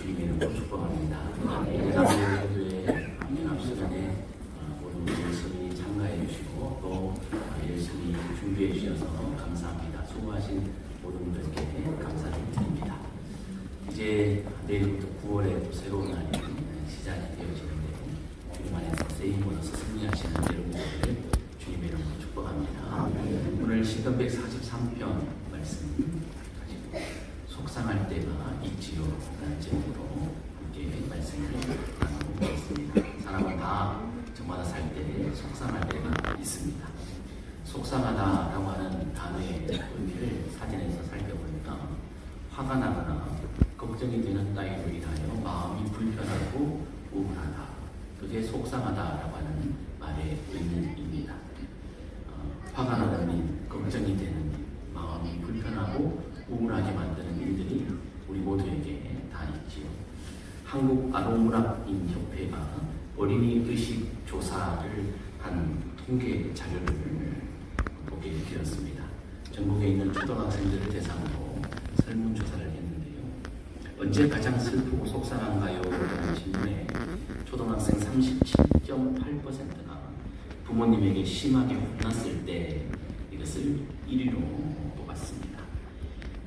주님의 이름으로 축복합니다. 예배교회 연합 시간에 모든 분들 열심히 참가해 주시고 또 열심히 준비해 주셔서 감사합니다. 수고하신 모든 분들께 감사를 드립니다. 이제 내일부터 9월에 또 새로운 날이 시작이 되어지는데 주님 안에서 세임보너스 승리하시는 여러분들을 주님의 이름으로 축복합니다. 오늘 시편 143편 말씀 가지고 속상할 때가 있지요 라는 제목으로 함께 말씀을 나누고 있습니다. 사람은 다 저마다 살 때 속상할 때가 있습니다. 속상하다라고 하는 단어의 의미를 사전에서 살펴보니까 화가 나거나 걱정이 되는 따위로 인하여 마음이 불편하고 우울하다. 그게 속상하다라고 하는 말의 의미입니다. 화가 나는 일, 걱정이 되는 일, 마음이 불편하고 우울하게 만드는 일들이 우리 모두에게 다 있지요. 한국 아동문학인협회가 어린이 의식 조사를 한 통계 자료를 보게 되었습니다. 전국에 있는 초등학생들을 대상으로 설문조사를 했는데요. 언제 가장 슬프고 속상한가요? 라는 질문에 초등학생 37.8%가 부모님에게 심하게 혼났을 때 이것을 1위로 뽑았습니다.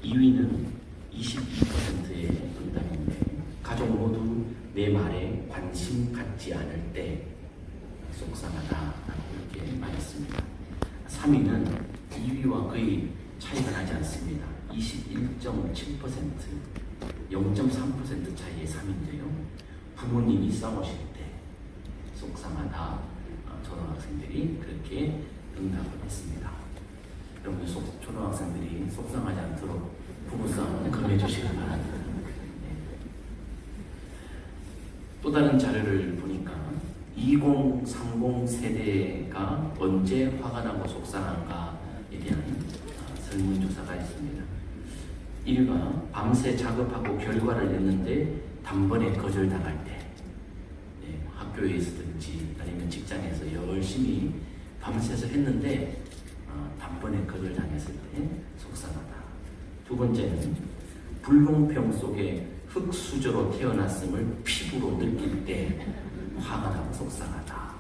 2위는 22%의 응답인데 가족 모두 내 말에 관심 갖지 않을 때 속상하다라고 이렇게 말했습니다. 3위는 2위와 거의 차이가 나지 않습니다. 21.7%, 0.3% 차이의 3인데요. 부모님이 싸우실 때 속상하다. 초등학생들이 그렇게 응답을 했습니다. 여러분 초등학생들이 속상하지 않도록 부부싸움을 금해주시기 바랍니다. 또 다른 자료를 보니까 2030 세대가 언제 화가 나고 속상한가에 대한 설문조사가 있습니다. 1위가 밤새 작업하고 결과를 냈는데 단번에 거절당할 때, 학교에 있든지 아니면 직장에서 열심히 밤새서 했는데 단번에 거절당했을 때 속상하다. 두 번째는 불공평 속에 흙수저로 태어났음을 피부로 느낄 때 화가 나고 속상하다.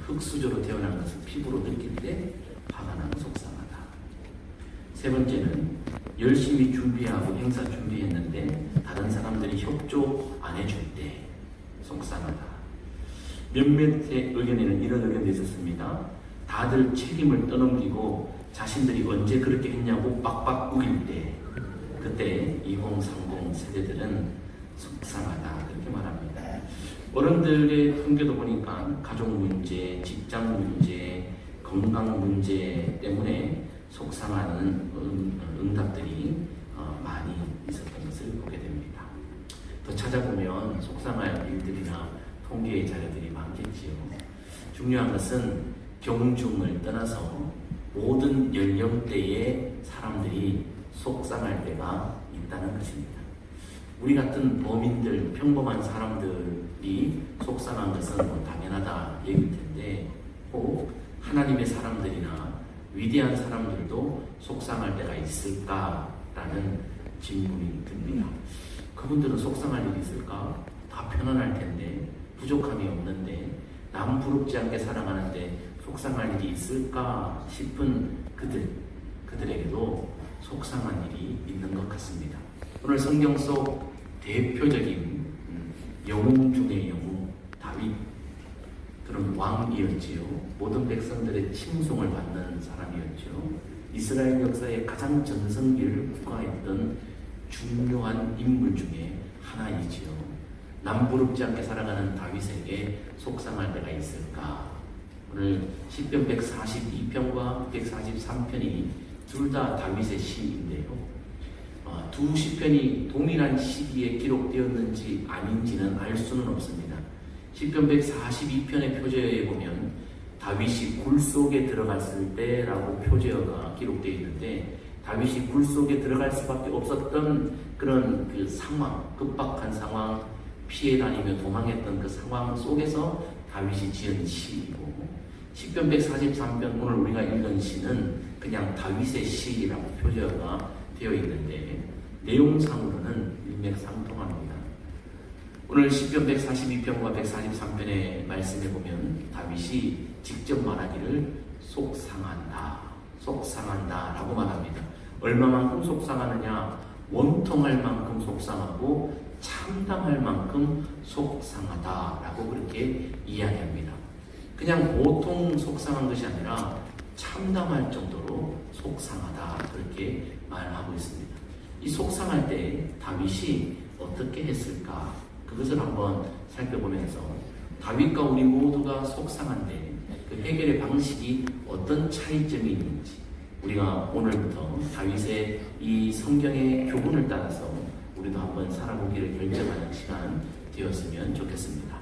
흙수저로 태어난 것을 피부로 느낄 때 화가 나고 속상하다. 세 번째는 열심히 준비하고 행사 준비했는데 다른 사람들이 협조 안 해줄 때 속상하다. 몇몇의 의견에는 이런 의견도 있었습니다. 다들 책임을 떠넘기고 자신들이 언제 그렇게 했냐고 빡빡 우길 때 그때 2030 세대들은 속상하다 그렇게 말합니다. 어른들의 통계도 보니까 가족 문제, 직장 문제, 건강 문제 때문에 속상하는 응답들이 많이 있었던 것을 보게 됩니다. 더 찾아보면 속상할 일들이나 통계의 자료들이 많겠지요. 중요한 것은 경중을 떠나서 모든 연령대의 사람들이 속상할 때가 있다는 것입니다. 우리 같은 범인들, 평범한 사람들이 속상한 것은 당연하다 얘기일 텐데 혹 하나님의 사람들이나 위대한 사람들도 속상할 때가 있을까라는 질문이 듭니다. 그분들은 속상할 일이 있을까? 다 편안할 텐데 부족함이 없는데 남 부럽지 않게 살아가는데 속상할 일이 있을까 싶은 그들에게도 속상한 일이 있는 것 같습니다. 오늘 성경 속 대표적인 영웅 중의 영웅 다윗, 그런 왕이었지요. 모든 백성들의 칭송을 받는 사람이었죠. 이스라엘 역사에 가장 전성기를 구가했던 중요한 인물 중에 하나이지요. 남부럽지 않게 살아가는 다윗에게 속상할 때가 있을까? 오늘 시편 142편과 143편이 둘 다 다윗의 시인데요. 두 시편이 동일한 시기에 기록되었는지 아닌지는 알 수는 없습니다. 시편 142편의 표제어에 보면 다윗이 굴 속에 들어갔을 때라고 표제어가 기록되어 있는데 다윗이 굴 속에 들어갈 수밖에 없었던 그런 그 상황, 급박한 상황, 피해 다니며 도망했던 그 상황 속에서 다윗이 지은 시이고 시편 143편 오늘 우리가 읽은 시는 그냥 다윗의 시라고 표제어가 되어 있는데 내용상으로는 일맥상통합니다. 오늘 시편 142편과 143편의 말씀에 보면 다윗이 직접 말하기를 속상한다, 속상한다 라고 말합니다. 얼마만큼 속상하느냐? 원통할 만큼 속상하고 참담할 만큼 속상하다라고 그렇게 이야기합니다. 그냥 보통 속상한 것이 아니라 참담할 정도로 속상하다 그렇게 말하고 있습니다. 이 속상할 때 다윗이 어떻게 했을까? 그것을 한번 살펴보면서 다윗과 우리 모두가 속상한데 그 해결의 방식이 어떤 차이점이 있는지 우리가 오늘부터 다윗의 이 성경의 교훈을 따라서 우리도 한번 살아보기를 결정하는 시간 되었으면 좋겠습니다.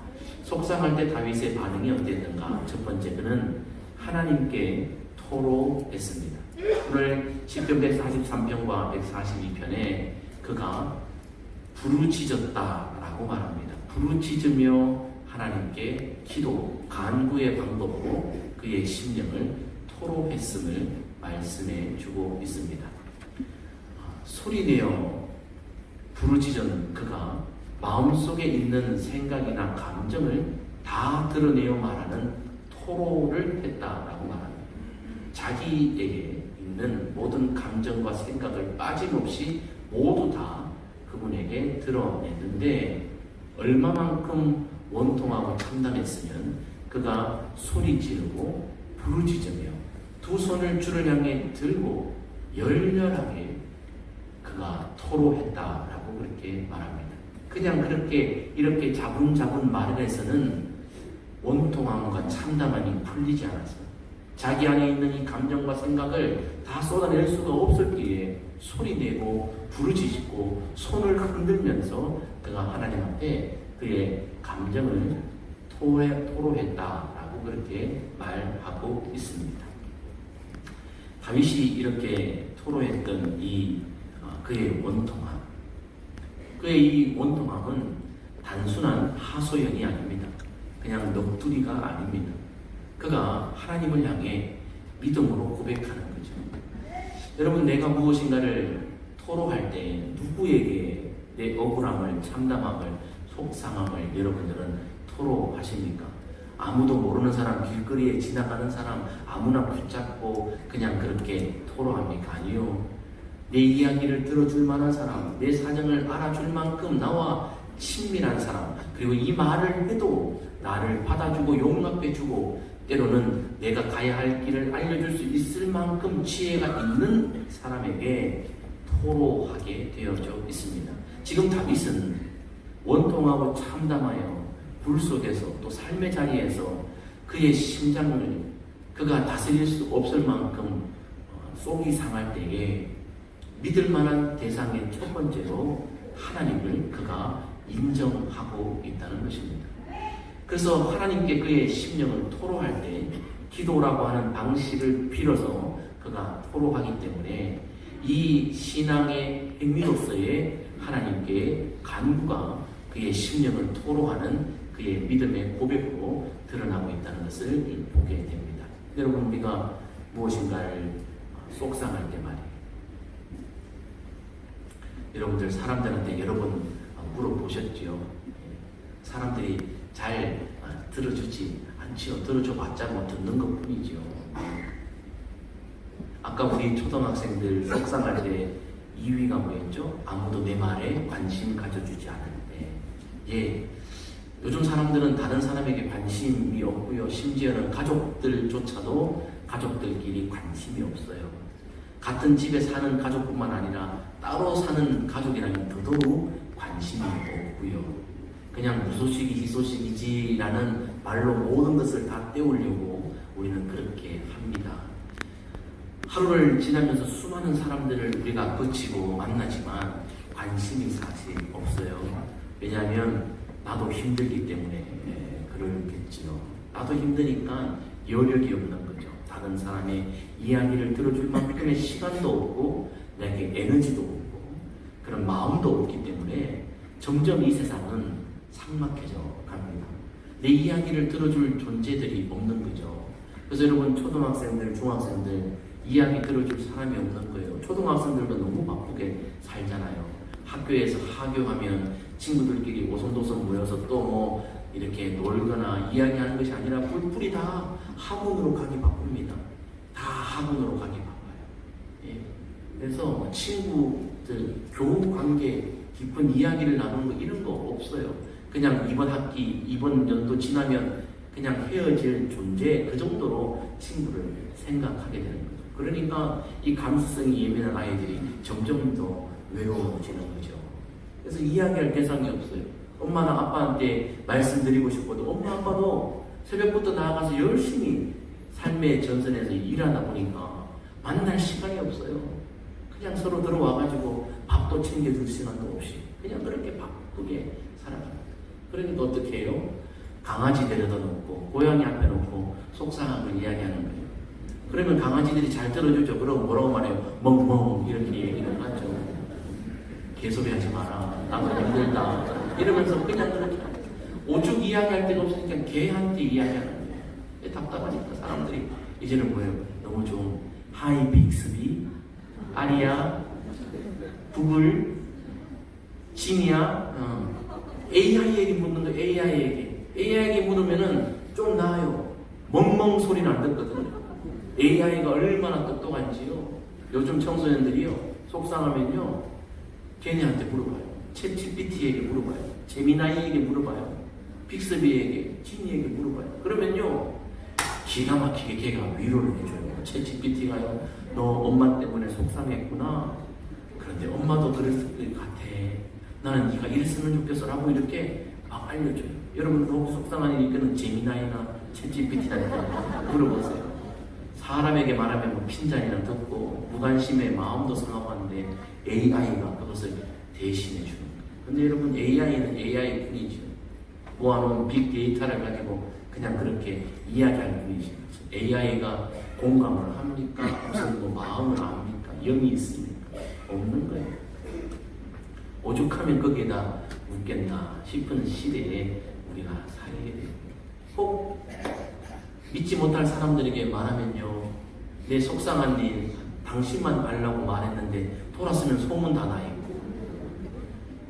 속상할 때 다윗의 반응이 어땠는가? 첫 번째, 그는 하나님께 토로했습니다. 오늘 시편 143편과 142편에 그가 부르짖었다라고 말합니다. 부르짖으며 하나님께 기도, 간구의 방법으로 그의 심령을 토로했음을 말씀해 주고 있습니다. 소리내어 부르짖은 그가 마음속에 있는 생각이나 감정을 다 드러내어 말하는 토로를 했다라고 말합니다. 자기에게 있는 모든 감정과 생각을 빠짐없이 모두 다 그분에게 드러냈는데 얼마만큼 원통하고 참담했으면 그가 소리 지르고 부르짖으며 두 손을 주를 향해 들고 열렬하게 그가 토로했다라고 그렇게 말합니다. 그냥 그렇게 이렇게 자분자분 말을 해서는 원통함과 참담함이 풀리지 않았어요. 자기 안에 있는 이 감정과 생각을 다 쏟아낼 수가 없었기에 소리내고 부르짖고 손을 흔들면서 그가 하나님 앞에 그의 감정을 토로했다라고 그렇게 말하고 있습니다. 다윗이 이렇게 토로했던 그의 원통함, 그의 이 원통함은 단순한 하소연이 아닙니다. 그냥 넋두리가 아닙니다. 그가 하나님을 향해 믿음으로 고백하는 거죠. 여러분, 내가 무엇인가를 토로할 때 누구에게 내 억울함을, 참담함을, 속상함을 여러분들은 토로하십니까? 아무도 모르는 사람, 길거리에 지나가는 사람 아무나 붙잡고 그냥 그렇게 토로합니까? 아니요. 내 이야기를 들어줄 만한 사람, 내 사정을 알아줄 만큼 나와 친밀한 사람, 그리고 이 말을 해도 나를 받아주고 용납해주고 때로는 내가 가야 할 길을 알려줄 수 있을 만큼 지혜가 있는 사람에게 토로하게 되어져 있습니다. 지금 다윗은 원통하고 참담하여 불 속에서 또 삶의 자리에서 그의 심장을 그가 다스릴 수 없을 만큼 속이 상할 때에 믿을 만한 대상의 첫 번째로 하나님을 그가 인정하고 있다는 것입니다. 그래서 하나님께 그의 심령을 토로할 때 기도라고 하는 방식을 빌어서 그가 토로하기 때문에 이 신앙의 행위로서의 하나님께 간구가 그의 심령을 토로하는 그의 믿음의 고백으로 드러나고 있다는 것을 보게 됩니다. 여러분, 우리가 무엇인가를 속상할 때 말이에요. 여러분들 사람들한테 여러 번 물어보셨죠? 사람들이 잘 들어주지 않지요. 들어줘봤자 뭐 듣는 것 뿐이죠. 아까 우리 초등학생들 속상할 때 2위가 뭐였죠? 아무도 내 말에 관심 가져주지 않는데, 예, 요즘 사람들은 다른 사람에게 관심이 없고요. 심지어는 가족들조차도 가족들끼리 관심이 없어요. 같은 집에 사는 가족뿐만 아니라 따로 사는 가족이라면 더더욱 관심이 없고요. 그냥 무소식이 희소식이지라는 말로 모든 것을 다 때우려고 우리는 그렇게 합니다. 하루를 지나면서 수많은 사람들을 우리가 거치고 만나지만 관심이 사실 없어요. 왜냐하면 나도 힘들기 때문에 그러겠지요. 나도 힘드니까 여력이 없는 거죠. 다른 사람의 이야기를 들어줄 만큼의 시간도 없고 내게 에너지도 없고 그런 마음도 없기 때문에 점점 이 세상은 삭막해져 갑니다. 내 이야기를 들어줄 존재들이 없는 거죠. 그래서 여러분, 초등학생들, 중학생들 이야기 들어줄 사람이 없는 거예요. 초등학생들도 너무 바쁘게 살잖아요. 학교에서 하교하면 친구들끼리 오손도손 모여서 또 뭐 이렇게 놀거나 이야기하는 것이 아니라 뿔뿔이 다 학원으로 가기 바쁩니다. 다 학원으로 가기 바빠요. 예. 그래서 친구들 교우 관계 깊은 이야기를 나누는 거 이런 거 없어요. 그냥 이번 학기 이번 연도 지나면 그냥 헤어질 존재 그 정도로 친구를 생각하게 되는 거죠. 그러니까 이 감수성이 예민한 아이들이 점점 더 외로워지는 거죠. 그래서 이야기할 대상이 없어요. 엄마나 아빠한테 말씀드리고 싶어도 엄마 아빠도 새벽부터 나가서 열심히 삶의 전선에서 일하다 보니까 만날 시간이 없어요. 그냥 서로 들어와가지고 밥도 챙겨줄 시간도 없이 그냥 그렇게 바쁘게 살아갑니다. 그러니까 어떻게 해요? 강아지 데려다 놓고 고양이 앞에 놓고 속상한 걸 이야기하는 거예요. 그러면 강아지들이 잘 들어주죠. 그럼 뭐라고 말해요? 멍멍 이렇게 얘기를 하죠. 개소리 하지 마라. 나도 힘들다. 이러면서 그냥 그렇게 오죽 이야기할 데가 없으니까 개한테 이야기하는 거예요. 답답하니까 사람들이 이제는 뭐예요? 너무 좋은 하이 빅스비, 아리야, 구글, 지니야, AI에게 묻는 거 AI에게 물으면은 좀 나아요. 멍멍 소리는 안 듣거든요. AI가 얼마나 똑똑한지요. 요즘 청소년들이요 속상하면요 걔네한테 물어봐요. 챗GPT에게 물어봐요. 제미나이에게 물어봐요. 픽스비에게, 지니에게 물어봐요. 그러면요 기가 막히게 걔가 위로를 해줘요. 챗GPT가요 너 엄마 때문에 속상했구나. 그런데 엄마도 그랬을 것 같아. 나는 네가 이랬으면 좋겠어 라고 이렇게 막 알려줘요. 여러분 너무 속상한 일이니까 제미나이나 챗GPT나 물어보세요. 사람에게 말하면 뭐 핀잔이나 듣고 무관심에 마음도 상하고 하는데 AI가 그것을 대신해 주는 거예요. 근데 여러분 AI는 AI 뿐이죠. 모아놓은 빅데이터를 가지고 그냥 그렇게 이야기할 뿐이죠. AI가 공감을 합니까? 무슨 뭐 마음을 압니까? 영이 있습니까? 없는 거예요. 오죽하면 거기에다 묻겠나 싶은 시대에 우리가 살게 돼요. 꼭 믿지 못할 사람들에게 말하면요 내 속상한 일 당신만 알라고 말했는데 돌았으면 소문 다 나있고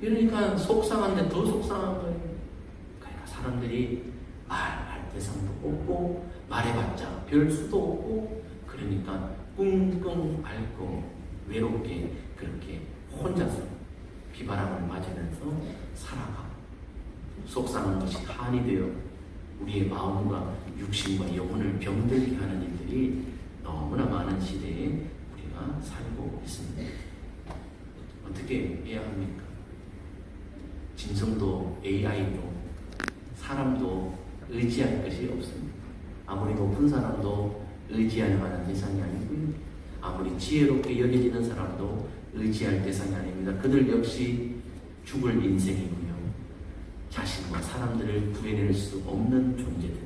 이러니까 속상한데 더 속상한 거예요. 그러니까 사람들이 말할 대상도 없고 말해봤자 별 수도 없고 그러니까 끙끙 앓고 외롭게 그렇게 혼자서 비바람을 맞으면서 살아가고 속상한 것이 한이 되어 우리의 마음과 육신과 영혼을 병들게 하는 일들이 너무나 많은 시대에 우리가 살고 있습니다. 어떻게 해야 합니까? 짐승도 AI도 사람도 의지할 것이 없습니다. 아무리 높은 사람도 의지할 만한 대상이 아니고요. 아무리 지혜롭게 여겨지는 사람도 의지할 대상이 아닙니다. 그들 역시 죽을 인생이고요. 자신과 사람들을 구해낼 수 없는 존재들.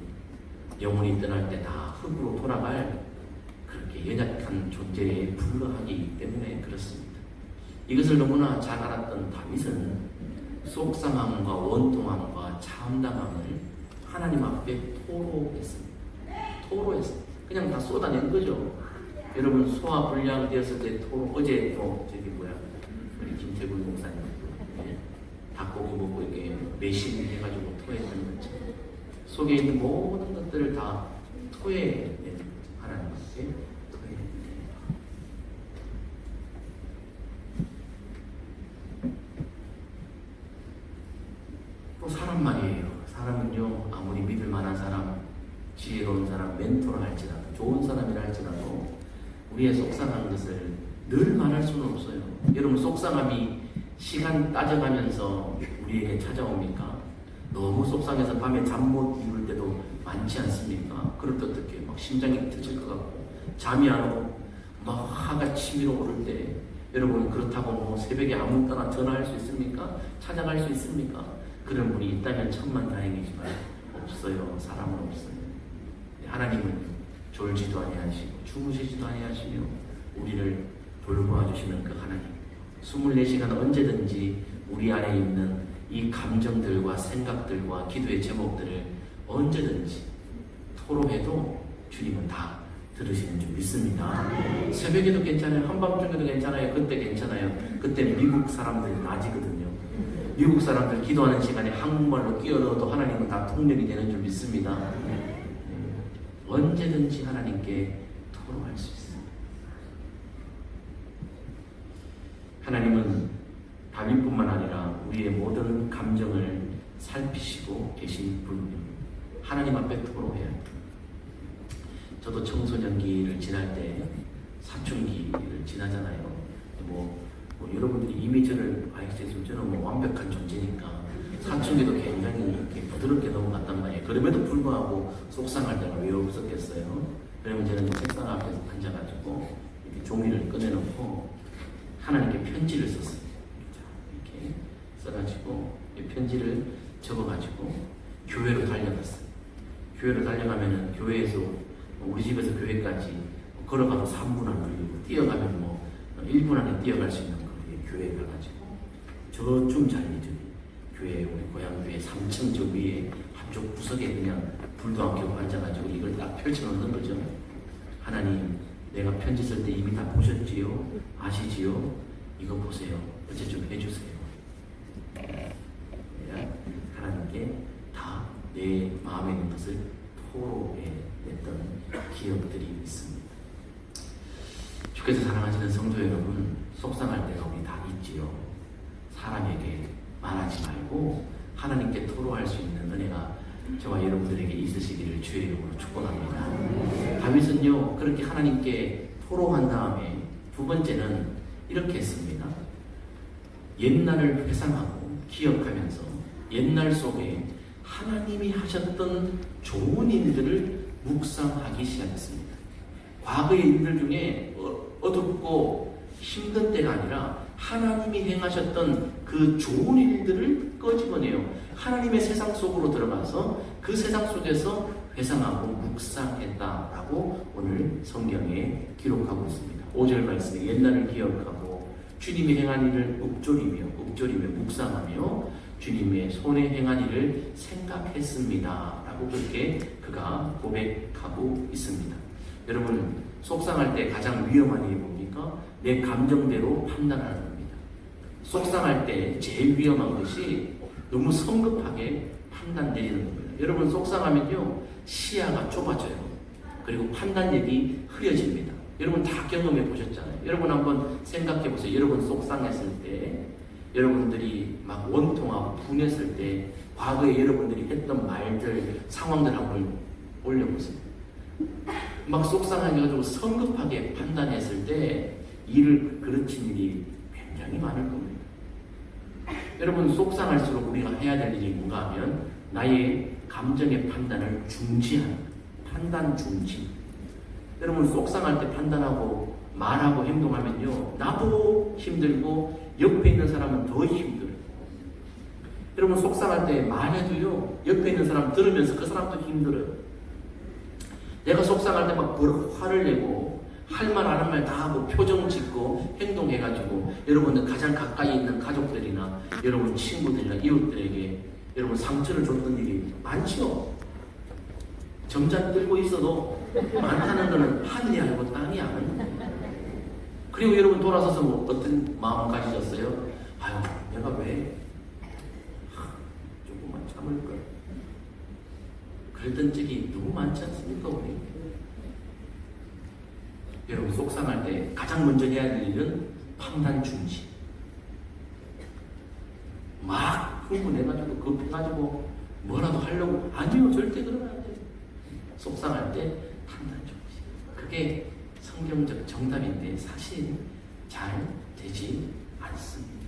영혼이 떠날 때 다 흙으로 돌아갈 그렇게 연약한 존재에 불과하기 때문에 그렇습니다. 이것을 너무나 잘 알았던 다윗은 속상함과 원통함과 참담함을 하나님 앞에 토로했습니다. 토로했습니다. 그냥 다 쏟아낸 거죠. 여러분 소화불량 되었을 때 토로 어제 저기 우리 김태구 목사님 닭고기 먹고 이렇게 매실 해가지고 토했던 거죠. 속에 있는 모든 것들을 다 토해내는 거죠. 하나님 앞에 토해내는 또 사람 말이에요. 사람은요 아무리 믿을 만한 사람, 지혜로운 사람, 멘토를 할지라도 좋은 사람이라 할지라도 우리의 속상한 것을 늘 말할 수는 없어요. 여러분 속상함이 시간 따져가면서 우리에게 찾아옵니까? 너무 속상해서 밤에 잠 못 이룰 때도 많지 않습니까? 그럴 때 어떻게 막 심장이 터질 것 같고 잠이 안 오고 막 화가 치밀어 오를 때 여러분 그렇다고 뭐 새벽에 아무 때나 전화할 수 있습니까? 찾아갈 수 있습니까? 그런 분이 있다면 천만다행이지만 없어요. 사람은 없어요. 하나님은 졸지도 아니하시고 주무시지도 아니하시며 우리를 돌보아 주시는 그 하나님 24시간 언제든지 우리 안에 있는 이 감정들과 생각들과 기도의 제목들을 언제든지 토로해도 주님은 다 들으시는 줄 믿습니다. 새벽에도 괜찮아요. 한밤중에도 괜찮아요. 그때 괜찮아요. 그때 미국 사람들 낮이거든요. 미국 사람들 기도하는 시간에 한국말로 끼어 넣어도 하나님은 다 통역이 되는 줄 믿습니다. 언제든지 하나님께 토로할 수 있어요. 하나님은 다윗뿐만 아니라 우리의 모든 감정을 살피시고 계신 분입니다. 하나님 앞에 토로해야 해요. 저도 청소년기를 지날 때 사춘기를 지나잖아요. 뭐 여러분들이 이미 저를 알겠지만 저는 완벽한 존재니까 사춘기도 굉장히 이렇게 부드럽게 넘어갔단 말이에요. 그럼에도 불구하고 속상할 때가 왜 없었겠어요? 그러면 저는 책상 앞에서 앉아가지고 이렇게 종이를 꺼내놓고 하나님께 편지를 썼어요. 이렇게 써가지고 이 편지를 적어가지고 교회로 달려갔어요. 교회로 달려가면은 교회에서 우리 집에서 교회까지 걸어가도 3분 안 걸리고 뛰어가면 1분 안에 뛰어갈 수 있는 거리에 교회에 가가지고 저쯤 자리죠. 교회 우리 고향 교회 3층 저 위에 한쪽 구석에 그냥 불도 안 켜고 앉아가지고 이걸 딱 펼쳐놓는 거죠. 하나님, 내가 편지 쓸 때 이미 다 보셨지요? 아시지요? 이거 보세요. 어째 좀 해주세요. 내가 하나님께 다 내 마음에 있는 것을 토로해냈던 기억들이 있습니다. 주께서 사랑하시는 성도 여러분, 속상할 때가 우리 다 있지요. 사람에게 말하지 말고 하나님께 토로할 수 있는 은혜가 저와 여러분들에게 있으시기를 주의 이름으로 축복합니다. 다윗은요, 그렇게 하나님께 토로한 다음에 두 번째는 이렇게 했습니다. 옛날을 회상하고 기억하면서 옛날 속에 하나님이 하셨던 좋은 일들을 묵상하기 시작했습니다. 과거의 일들 중에 어둡고 힘든 때가 아니라 하나님이 행하셨던 그 좋은 일들을 꺼집어내요. 하나님의 세상 속으로 들어가서 그 세상 속에서 회상하고 묵상했다라고 오늘 성경에 기록하고 있습니다. 5절 말씀에 옛날을 기억하고 주님이 행한 일을 읊조리며 묵상하며 주님의 손에 행한 일을 생각했습니다 라고 그렇게 그가 고백하고 있습니다. 여러분, 속상할 때 가장 위험한 일이 뭡니까? 내 감정대로 판단하는 겁니다. 속상할 때 제일 위험한 것이 너무 성급하게 판단 내리는 겁니다. 여러분, 속상하면요 시야가 좁아져요. 그리고 판단력이 흐려집니다. 여러분 다 경험해 보셨잖아요. 여러분 한번 생각해 보세요. 여러분 속상했을 때, 여러분들이 막 원통하고 분했을 때 과거에 여러분들이 했던 말들, 상황들 한번 올려보세요. 막 속상해가지고 성급하게 판단했을 때 일을 그르친 일이 굉장히 많을 겁니다. 여러분, 속상할수록 우리가 해야 될 일이 뭔가 하면 나의 감정의 판단을 중지하는 판단 중지. 여러분, 속상할 때 판단하고 말하고 행동하면요 나도 힘들고 옆에 있는 사람은 더 힘들어요. 여러분, 속상할 때 말해도요 옆에 있는 사람 들으면서 그 사람도 힘들어요. 내가 속상할 때 막 화를 내고 할 말 안 한 말 다 하고 표정 짓고 행동해가지고 여러분들 가장 가까이 있는 가족들이나 여러분 친구들이나 이웃들에게 여러분 상처를 줬던 일이 많죠. 점잖 들고 있어도 많다는 것은 하늘이 아니고 땅이 아는. 그리고 여러분 돌아서서 어떤 마음 가지셨어요? 아유, 내가 왜 조금만 참을걸. 그랬던 적이 너무 많지 않습니까, 우리? 여러분, 속상할 때 가장 먼저 해야 될 일은 판단 중지. 막 흥분해가지고 급해가지고 뭐라도 하려고, 아니요, 절대 그러면 안 돼요. 속상할 때 판단 중지. 그게 성경적 정답인데 사실 잘 되지 않습니다.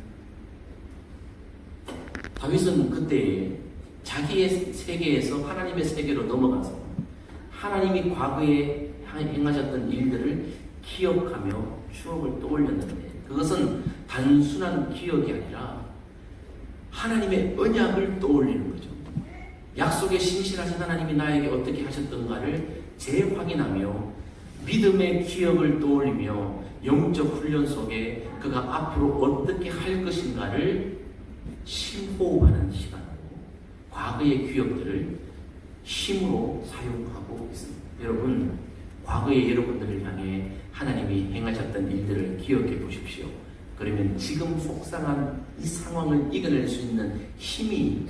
다윗은 그때 자기의 세계에서 하나님의 세계로 넘어가서 하나님이 과거에 행하셨던 일들을 기억하며 추억을 떠올렸는데, 그것은 단순한 기억이 아니라 하나님의 언약을 떠올리는 거죠. 약속에 신실하신 하나님이 나에게 어떻게 하셨던가를 재확인하며 믿음의 기억을 떠올리며 영적 훈련 속에 그가 앞으로 어떻게 할 것인가를 심호흡하는 시간으로 과거의 기억들을 힘으로 사용하고 있습니다. 여러분, 과거의 여러분들을 향해 하나님이 행하셨던 일들을 기억해 보십시오. 그러면 지금 속상한 이 상황을 이겨낼 수 있는 힘이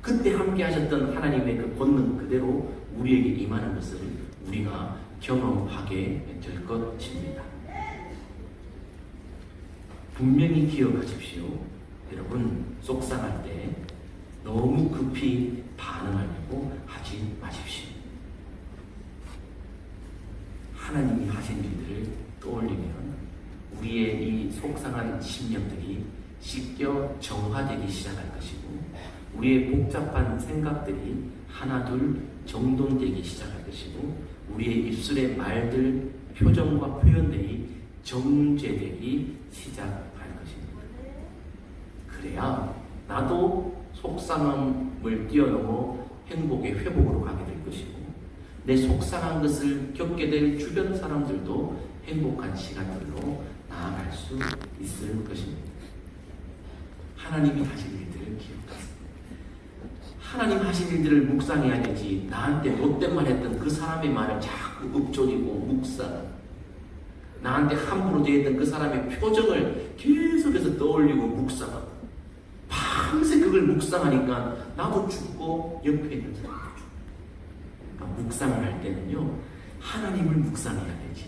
그때 함께 하셨던 하나님의 그 권능 그대로 우리에게 임하는 것을 우리가 경험하게 될 것입니다. 분명히 기억하십시오. 여러분, 속상할 때 너무 급히 반응하려고 하지 마십시오. 하나님이 하신 일들을 떠올리면 우리의 이 속상한 심령들이 씻겨 정화되기 시작할 것이고 우리의 복잡한 생각들이 하나둘 정돈되기 시작할 것이고 우리의 입술의 말들, 표정과 표현들이 정제되기 시작할 것입니다. 그래야 나도 속상함을 뛰어넘어 행복의 회복으로 가게 될 것이고 내 속상한 것을 겪게 될 주변 사람들도 행복한 시간들로 나아갈 수 있을 것입니다. 하나님이 하신 일들을 기억하세요. 하나님 하신 일들을 묵상해야 되지 나한테 못된말 했던 그 사람의 말을 자꾸 읊조리고 묵상, 나한테 함부로 대했던 그 사람의 표정을 계속해서 떠올리고 묵상하고 밤새 그걸 묵상하니까 나도 죽고 옆에 있는 사람도 죽고. 그러니까 묵상을 할 때는요 하나님을 묵상해야 되지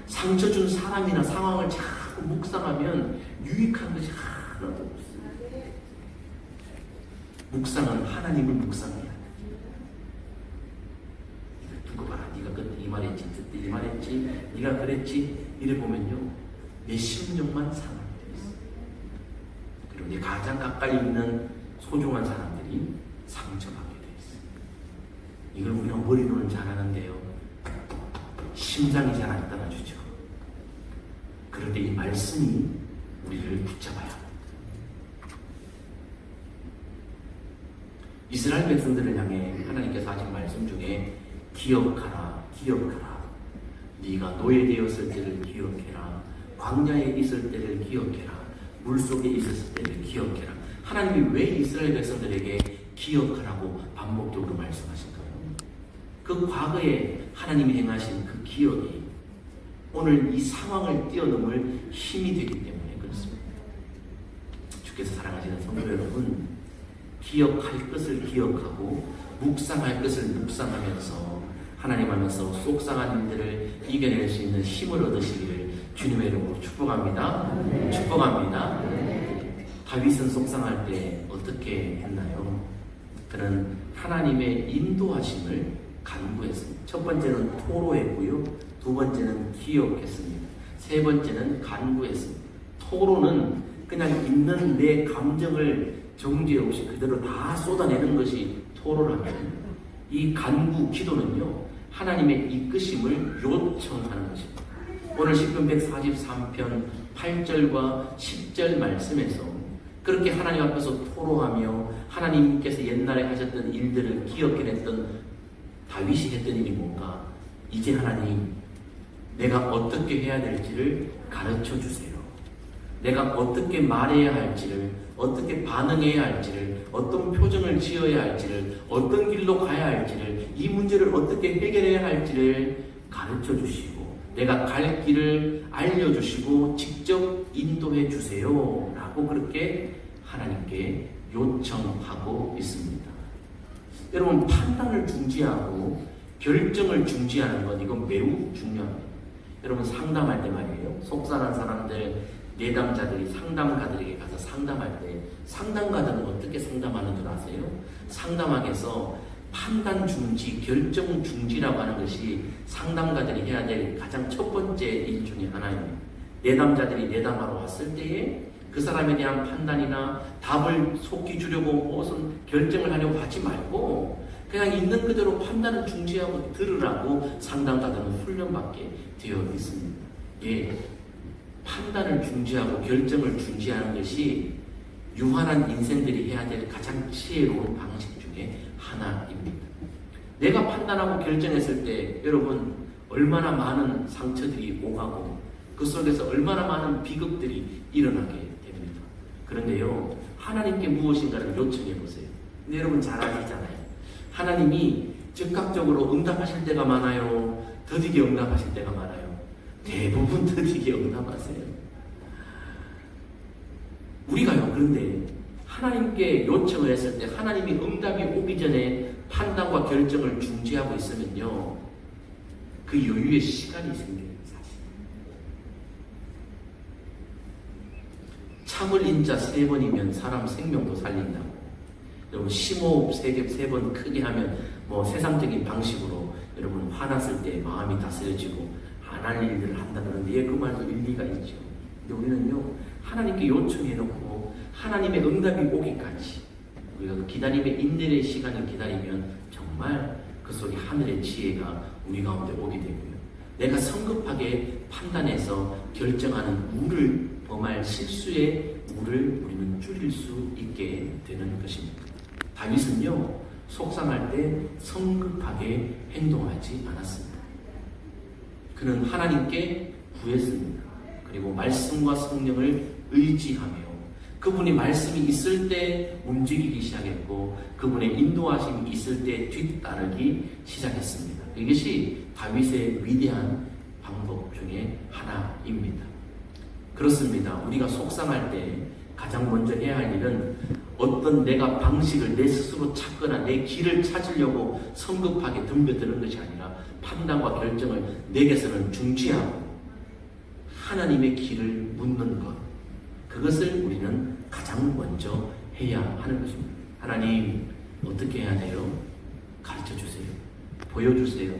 상처 준 사람이나 상황을 자꾸 묵상하면 유익한 것이 하나도 없어요. 묵상은 하나님을 묵상해야 돼. 두고 봐라. 네가 그때 이 말했지, 그때 이 말했지, 네가 그랬지. 이래 보면요 내 심령만 상하게 돼 있어. 그리고 내 가장 가까이 있는 소중한 사람들이 상처받게 돼 있어. 이걸 우리가 머리로는 잘하는데요 심장이 잘 안 따라주죠. 그럴 때 이 말씀이 우리를 붙잡아야 합니다. 이스라엘 백성들을 향해 하나님께서 하신 말씀 중에 기억하라, 기억하라. 네가 노예되었을 때를 기억해라. 광야에 있을 때를 기억해라. 물속에 있었을 때를 기억해라. 하나님이 왜 이스라엘 백성들에게 기억하라고 반복적으로 말씀하실까요? 그 과거에 하나님이 행하신 그 기억이 오늘 이 상황을 뛰어넘을 힘이 되기 때문에 그렇습니다. 주께서 사랑하시는 성도 여러분, 기억할 것을 기억하고 묵상할 것을 묵상하면서 하나님 하면서 속상한 일들을 이겨낼 수 있는 힘을 얻으시기를 주님의 이름으로 축복합니다. 축복합니다. 다윗은 속상할 때 어떻게 했나요? 그는 하나님의 인도하심을 간구했습니다. 첫 번째는 토로했고요. 두 번째는 기억했습니다. 세 번째는 간구했습니다. 토로는 그냥 있는 내 감정을 정죄 없이 그대로 다 쏟아내는 것이 토로라면 이 간구 기도는요 하나님의 이끄심을 요청하는 것입니다. 오늘 시편 143편 8절과 10절 말씀에서 그렇게 하나님 앞에서 토로하며 하나님께서 옛날에 하셨던 일들을 기억해냈던 다윗이 했던 일이 뭔가, 이제 하나님 내가 어떻게 해야 될지를 가르쳐 주세요. 내가 어떻게 말해야 할지를, 어떻게 반응해야 할지를, 어떤 표정을 지어야 할지를, 어떤 길로 가야 할지를, 이 문제를 어떻게 해결해야 할지를 가르쳐 주시고 내가 갈 길을 알려주시고 직접 인도해 주세요 라고 그렇게 하나님께 요청하고 있습니다. 여러분, 판단을 중지하고 결정을 중지하는 건 이건 매우 중요합니다. 여러분, 상담할 때 말이에요, 속상한 사람들, 내담자들이 상담가들에게 가서 상담할 때 상담가들은 어떻게 상담하는 줄 아세요? 상담학에서 판단 중지, 결정 중지라고 하는 것이 상담가들이 해야 될 가장 첫 번째 일 중에 하나입니다. 내담자들이 내담하러 왔을 때에 그 사람에 대한 판단이나 답을 속히 주려고 무슨 결정을 하려고 하지 말고 그냥 있는 그대로 판단을 중지하고 들으라고 상담가들은 훈련받게 되어 있습니다. 예, 판단을 중지하고 결정을 중지하는 것이 유한한 인생들이 해야 될 가장 지혜로운 방식 중에 하나입니다. 내가 판단하고 결정했을 때 여러분 얼마나 많은 상처들이 오가고 그 속에서 얼마나 많은 비극들이 일어나게 됩니다. 그런데요, 하나님께 무엇인가를 요청해 보세요. 근데 여러분 잘 아시잖아요. 하나님이 즉각적으로 응답하실 때가 많아요. 더디게 응답하실 때가 많아요. 대부분 더디게 응답하세요. 우리가요, 그런데 하나님께 요청을 했을 때 하나님이 응답이 오기 전에 판단과 결정을 중지하고 있으면요, 그 여유의 시간이 생겨요. 사실 참을 인자 3번이면 사람 생명도 살린다고. 여러분 심호흡 3번 크게 하면 뭐 세상적인 방식으로 여러분 화났을 때 마음이 다스려지고 안 할 일들을 한다 그러는데 그 말도 일리가 있죠. 근데 우리는요, 하나님께 요청해놓고 하나님의 응답이 오기까지 우리가 그 기다림의 인내의 시간을 기다리면 정말 그 속에 하늘의 지혜가 우리 가운데 오게 되고요. 내가 성급하게 판단해서 결정하는 우를 범할 실수의 우를 우리는 줄일 수 있게 되는 것입니다. 다윗은요, 속상할 때 성급하게 행동하지 않았습니다. 그는 하나님께 구했습니다. 그리고 말씀과 성령을 의지하며 그분이 말씀이 있을 때 움직이기 시작했고 그분의 인도하심이 있을 때 뒤따르기 시작했습니다. 이것이 다윗의 위대한 방법 중에 하나입니다. 그렇습니다. 우리가 속상할 때 가장 먼저 해야 할 일은 어떤 내가 방식을 내 스스로 찾거나 내 길을 찾으려고 성급하게 덤벼드는 것이 아니라 판단과 결정을 내게서는 중지하고 하나님의 길을 묻는 것, 그것을 우리는 가장 먼저 해야 하는 것입니다. 하나님 어떻게 해야 돼요? 가르쳐 주세요. 보여주세요.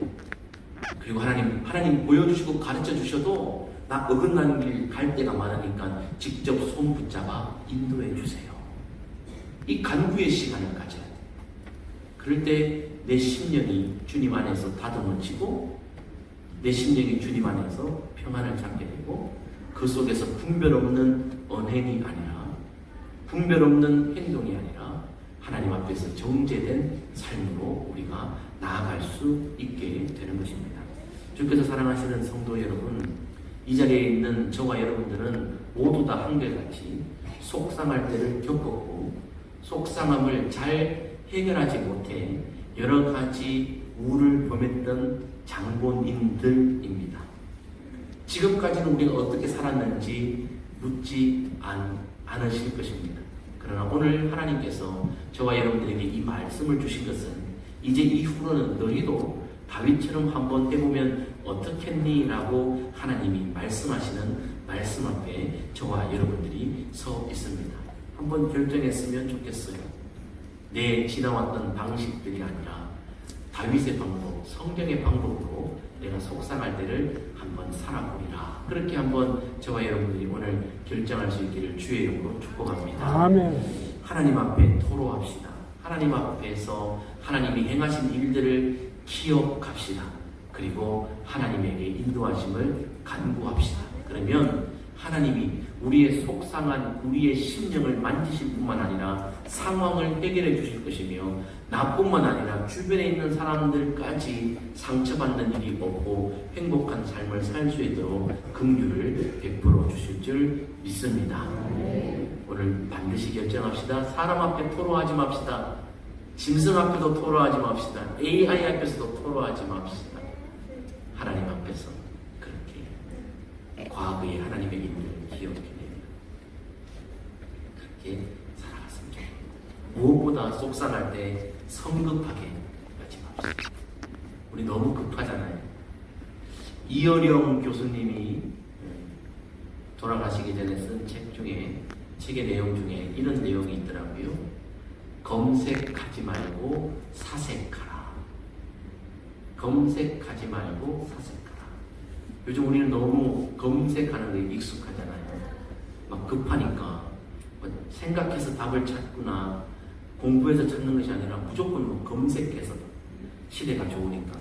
그리고 하나님 보여주시고 가르쳐 주셔도 나 어긋나는 길 갈 때가 많으니까 직접 손 붙잡아 인도해 주세요. 이 간구의 시간을 가져야 돼요. 그럴 때 내 심령이 주님 안에서 다듬어지고 내 심령이 주님 안에서 평안을 찾게 되고 그 속에서 분별 없는 언행이 아니라 분별 없는 행동이 아니라 하나님 앞에서 정죄된 삶으로 우리가 나아갈 수 있게 되는 것입니다. 주께서 사랑하시는 성도 여러분, 이 자리에 있는 저와 여러분들은 모두 다 한결같이 속상할 때를 겪었고 속상함을 잘 해결하지 못해 여러 가지 우를 범했던 장본인들입니다. 지금까지는 우리가 어떻게 살았는지 묻지 않으실 것입니다. 그러나 오늘 하나님께서 저와 여러분들에게 이 말씀을 주신 것은 이제 이후로는 너희도 다윗처럼 한번 해보면 어떻겠니? 라고 하나님이 말씀하시는 말씀 앞에 저와 여러분들이 서 있습니다. 한번 결정했으면 좋겠어요. 내 지나왔던 방식들이 아니라 다윗의 방법, 성경의 방법으로 내가 속상할 때를 한번 살아보리라. 그렇게 한번 저와 여러분들이 오늘 결정할 수 있기를 주의 이름으로 축복합니다. 아멘. 하나님 앞에 토로합시다. 하나님 앞에서 하나님이 행하신 일들을 기억합시다. 그리고 하나님에게 인도하심을 간구합시다. 그러면 하나님이 우리의 속상한 우리의 심령을 만지실 뿐만 아니라 상황을 해결해 주실 것이며 나뿐만 아니라 주변에 있는 사람들까지 상처받는 일이 없고 행복한 삶을 살 수 있도록 긍휼을 베풀어 주실 줄 믿습니다. 오늘 반드시 결정합시다. 사람 앞에 토로하지 맙시다. 짐승 앞에도 토로하지 맙시다. AI 앞에서도 토로하지 맙시다. 하나님 앞에서 그렇게 과거의 하나님의 일들을 기억해내며 그렇게 살아갔습니다. 무엇보다 속상할 때 성급하게 하지 맙시다. 우리 너무 급하잖아요. 이어령 교수님이 돌아가시기 전에 쓴 책의 내용 중에 이런 내용이 있더라고요. 검색하지 말고 사색하라. 검색하지 말고 사색하라. 요즘 우리는 너무 검색하는 데 익숙하잖아요. 막 급하니까 생각해서 답을 찾거나 공부해서 찾는 것이 아니라 무조건 검색해서, 시대가 좋으니까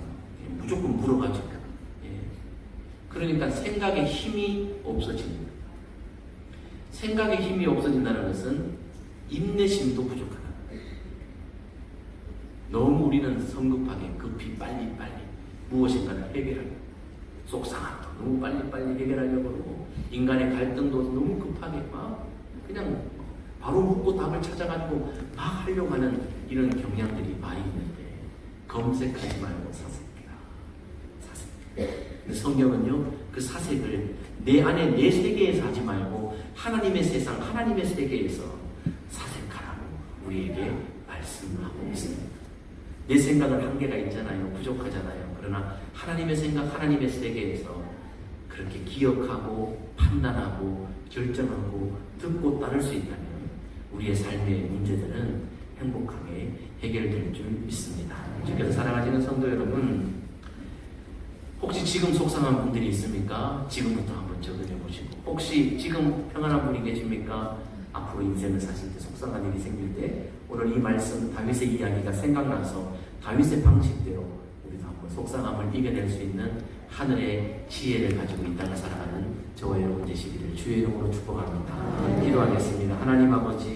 무조건 물어가지고, 그러니까 생각의 힘이 없어집니다. 생각의 힘이 없어진다는 것은 인내심도 부족하다. 너무 우리는 성급하게 급히 빨리 무엇인가를 해결하고, 속상함도 너무 빨리 해결하려고 하고, 인간의 갈등도 너무 급하게 막 그냥 바로 묻고 답을 찾아가지고 막 하려고 하는 이런 경향들이 많이 있는데, 검색하지 말고 사색해라. 성경은요, 그 사색을 내 안에 내 세계에서 하지 말고 하나님의 세상, 하나님의 세계에서 사색하라고 우리에게 말씀하고 있습니다. 내 생각은 한계가 있잖아요. 부족하잖아요. 그러나 하나님의 생각, 하나님의 세계에서 그렇게 기억하고 판단하고 결정하고 듣고 따를 수 있다면 우리의 삶의 문제들은 행복하게 해결될 줄 믿습니다. 주께서 사랑하시는 성도 여러분, 혹시 지금 속상한 분들이 있습니까? 지금부터 한번 적용해 보시고, 혹시 지금 평안한 분이 계십니까? 앞으로 인생을 사실 때 속상한 일이 생길 때 오늘 이 말씀 다윗의 이야기가 생각나서 다윗의 방식대로 우리도 한번 속상함을 이겨낼 수 있는 하늘의 지혜를 가지고 이 땅을 살아가는 저와 여러분 되시기를 주의 이름으로 축복합니다. 기도하겠습니다. 하나님 아버지,